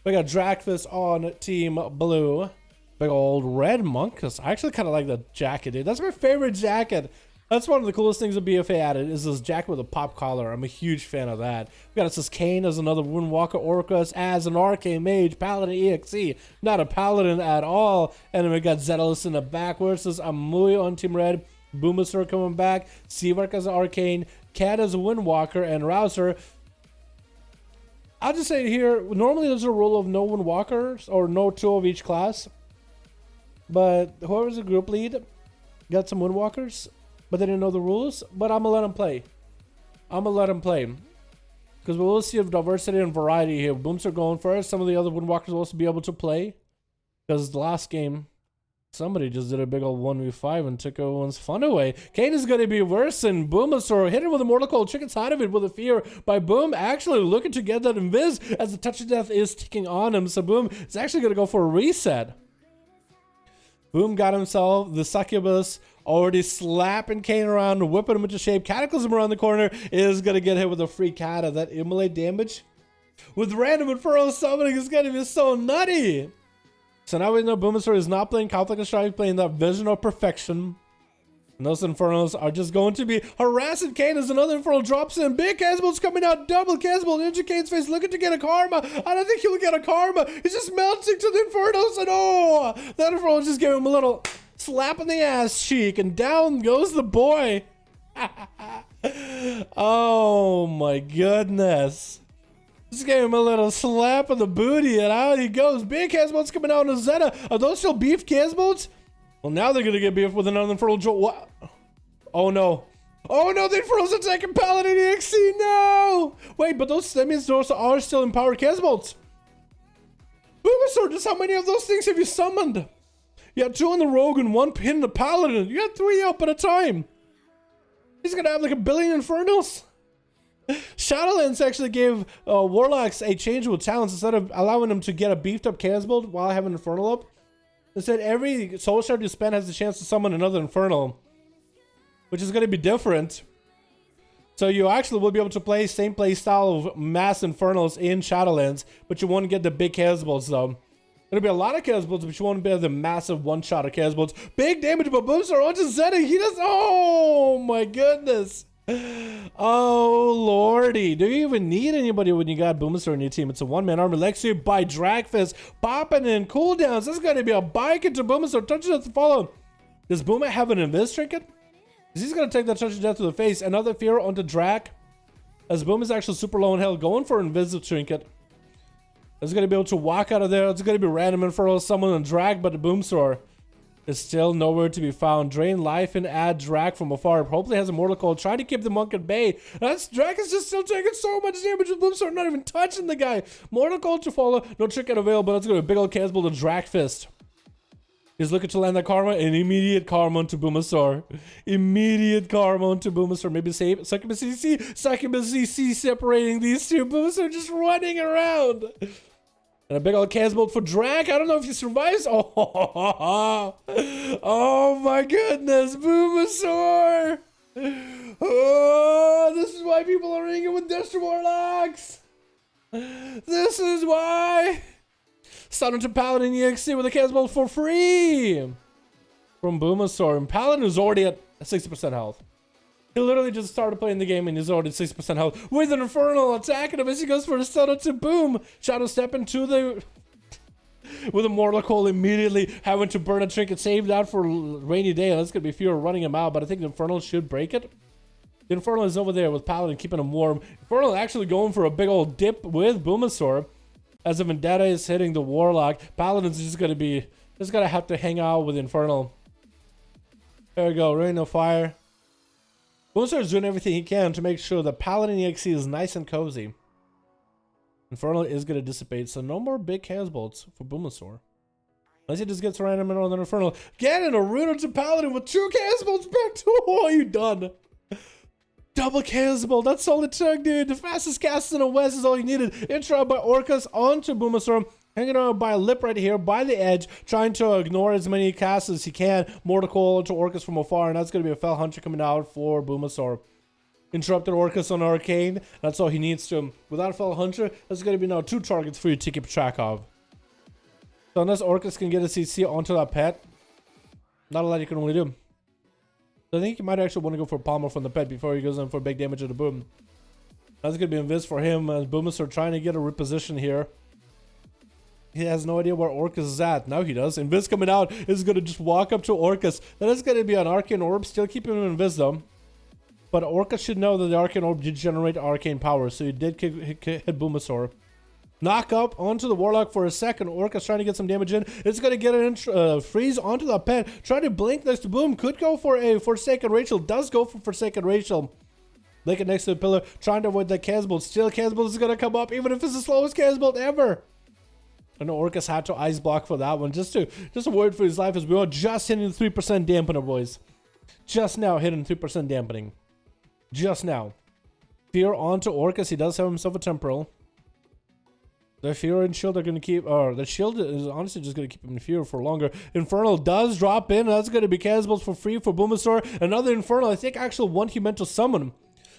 We got Drakfist on Team Blue. Big old red monk. I actually kind of like the jacket, dude. That's my favorite jacket. That's one of the coolest things that BFA added, is this jacket with a pop collar. I'm a huge fan of that. We got this Kane as another Windwalker, Orcus as an Arcane Mage, Paladin EXE, not a Paladin at all. And then we got Zealous in the back versus Amuy on Team Red, Boomasaur coming back, Seavark as an Arcane, Cat as a Windwalker, and Rouser. I'll just say here, normally there's a rule of no Windwalkers, or no 2 of each class. But whoever's the group lead got some Windwalkers, but they didn't know the rules. But I'm gonna let them play. Because we'll see if diversity and variety here. Booms are going first. Some of the other Windwalkers will also be able to play. Because the last game, somebody just did a big old 1v5 and took everyone's fun away. Kane is going to be worse than Boomasaur. Hit him with a Mortal Coil. Chicken side of it with a fear by Boom. Actually looking to get that invis as the touch of death is ticking on him. So Boom is actually going to go for a reset. Boom got himself the Succubus, already slapping Kane around, whipping him into shape. Cataclysm around the corner is going to get hit with a free Cata. That immolate damage with random Inferno summoning is going to be so nutty. So now we know Boomasaur is not playing Conflict and Strife, playing that Vision of Perfection. And those Infernos are just going to be harassing Kane as another Inferno drops in. Big Casbo's coming out, double Casbo into Kane's face, looking to get a Karma. I don't think he'll get a Karma. He's just melting to the Infernos, and oh, that Inferno just gave him a little slap in the ass cheek, and down goes the boy. Oh my goodness. Just gave him a little slap in the booty, and out he goes. Big Casbo's coming out on Zeta. Are those still beef Casbo's? Well, now they're gonna get beef with another Infernal Jolt. What? Oh no. Oh no, the Infernal's attacking Paladin EXE. No! Wait, but that means those are still empowered Casbolts. Boomasaur, just how many of those things have you summoned? You had 2 on the Rogue and 1 pin the Paladin. You got 3 up at a time. He's gonna have like a billion Infernals. Shadowlands actually gave Warlocks a changeable talents instead of allowing them to get a beefed up Casbolt while having Infernal up. Instead, every soul shard you spend has the chance to summon another Infernal, which is going to be different. So you actually will be able to play same play style of mass Infernals in Shadowlands, but you won't get the big Casbolts though. There'll be a lot of Casbolts, but you won't be the massive one-shot of Casbolts. Big damage, but Boomstar onto Zeta. He does. Oh my goodness. Oh lordy, do you even need anybody when you got Boomasaur in your team? It's a one-man army. Lexi by Drakfist, popping in cooldowns. This is gonna be a bike into Boomasaur. Touch of death to follow. Does Booma have an invis trinket? He's gonna take that touch of death to the face. Another fear onto Drak, as Boom is actually super low in health, going for an invisible trinket. It's gonna be able to walk out of there. It's gonna be random Inferno someone and Drag, but the Boomsaur is still nowhere to be found. Drain life and add Drak from afar. Hopefully has a Mortal Coil. Trying to keep the monk at bay. Drak is just still taking so much damage with Boomstar, not even touching the guy. Mortal Coil to follow. No trinket available. That's going to be a big old Casbolt to Drakfist. He's looking to land that Karma, and immediate Karma onto Boomasaur. Immediate Karma onto Boomasaur. Maybe save Succubus CC. Succubus CC separating these two. Boomasaur just running around. And a big old Casbolt for Drak. I don't know if he survives. Oh, oh my goodness. Boomasaur. Oh, this is why people are ringing with Destro Warlocks. This is why. Stun to Paladin EXE with a Casbolt for free. From Boomasaur. And Paladin is already at 60% health. He literally just started playing the game and he's already 60% health with an Infernal attacking him as he goes for a stun to Boom. Shadow step into the with a Mortal Coil immediately, having to burn a trinket, save that for rainy day. That's gonna be fewer running him out, but I think the Infernal should break it. The Infernal is over there with Paladin keeping him warm. Infernal actually going for a big old dip with Boomasaur as the Vendetta is hitting the Warlock. Paladin's just gonna have to hang out with Infernal. There we go, Rain of Fire. Boomasaur is doing everything he can to make sure that Paladin EXE is nice and cozy. Infernal is going to dissipate, so no more big Casbolts for Boomasaur. Unless he just gets random on the Infernal. Getting a Rooter to Paladin with 2 Casbolts back to. Oh, you done. Double Casbolt, that's all it took, dude. The fastest cast in the West is all you needed. Intro by Orcus onto Boomasaur. Hanging out by a lip right here, by the edge, trying to ignore as many casts as he can. Mortal Coil to Orcus from afar, and that's going to be a Fell Hunter coming out for Boomasaur. Interrupted Orcus on Arcane. That's all he needs to. Without Fellow Hunter, that's going to be now 2 targets for you to keep track of. So unless Orcus can get a CC onto that pet, not a lot you can only do. So I think you might actually want to go for Palmer from the pet before he goes in for big damage of the boom. That's going to be invis for him as Boomers are trying to get a reposition here. He has no idea where Orcus is at. Now he does. Invis coming out is going to just walk up to Orcus. That is going to be an Arcane Orb. Still keeping him in Invis though. But Orcus should know that the Arcane Orb did generate Arcane power. So he did hit Boomasaur. Knock up onto the Warlock for a second. Orcus trying to get some damage in. It's going to get an freeze onto the pet. Trying to blink next to Boom. Could go for a Forsaken Rachel. Does go for Forsaken Rachel. Link it next to the pillar. Trying to avoid that Casbolt. Still Casbolt is going to come up. Even if it's the slowest Casbolt ever. And Orcus had to ice block for that one. Just to worry for his life as we are just hitting the 3% dampener, boys. Just now hitting 3% dampening. Just now. Fear onto Orcus. He does have himself a temporal. The Fear and Shield are going to keep... Or the Shield is honestly just going to keep him in Fear for longer. Infernal does drop in. That's going to be Casbolt for free for Boomasaur. Another Infernal. I think actually one he meant to summon.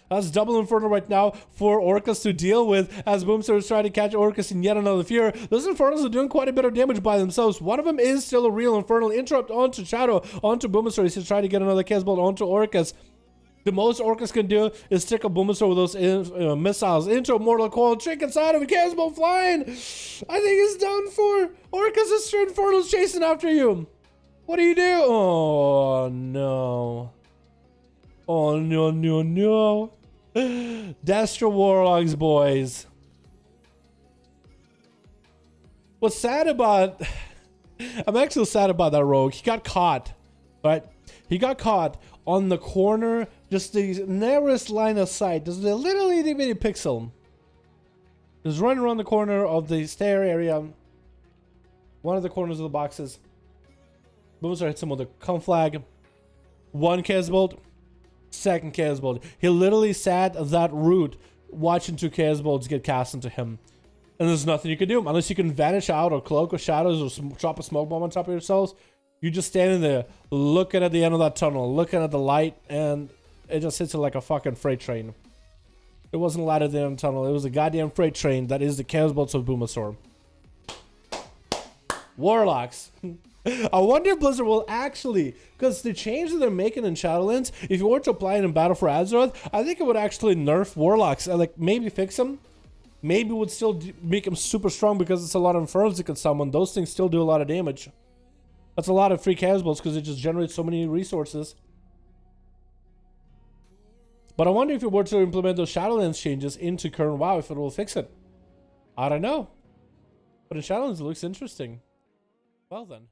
That's double Infernal right now for Orcus to deal with as Boomsaur is trying to catch Orcus in yet another Fear. Those Infernals are doing quite a bit of damage by themselves. One of them is still a real Infernal. Interrupt onto Shadow, onto Boomsaur. He's trying to get another Casbolt onto Orcus. The most Orcus can do is stick a Boomasaur with those missiles into a Mortal Coil. Trick inside of a Casbolt flying. I think it's done for. Orcus is Infernals chasing after you. What do you do? Oh, no. Oh, no, no, no. Destra Warlocks, boys. What's sad about... I'm actually sad about that rogue. He got caught, right? He got caught on the corner, just the narrowest line of sight. There's a little itty bitty pixel. Just running around the corner of the stair area. One of the corners of the boxes. Boomsaur hits him with a conflag. One Casbolt. Second Casbolt. He literally sat that route watching 2 Casbolts get cast into him. And there's nothing you can do. Unless you can vanish out or cloak with shadows or drop a smoke bomb on top of yourselves. You're just standing there looking at the end of that tunnel, looking at the light, and it just hits you like a fucking freight train. It wasn't a light at the end of the tunnel. It was a goddamn freight train that is the Casbolts of Boomasaur. Warlocks. I wonder if Blizzard will actually, because the change that they're making in Shadowlands, if you were to apply it in Battle for Azeroth, I think it would actually nerf Warlocks. Like, maybe fix them. Maybe would still make them super strong because it's a lot of Infernals you can summon. Those things still do a lot of damage. That's a lot of free Casbolts because it just generates so many resources. But I wonder if you were to implement those Shadowlands changes into current WoW, if it will fix it. I don't know. But in Shadowlands, it looks interesting. Well then.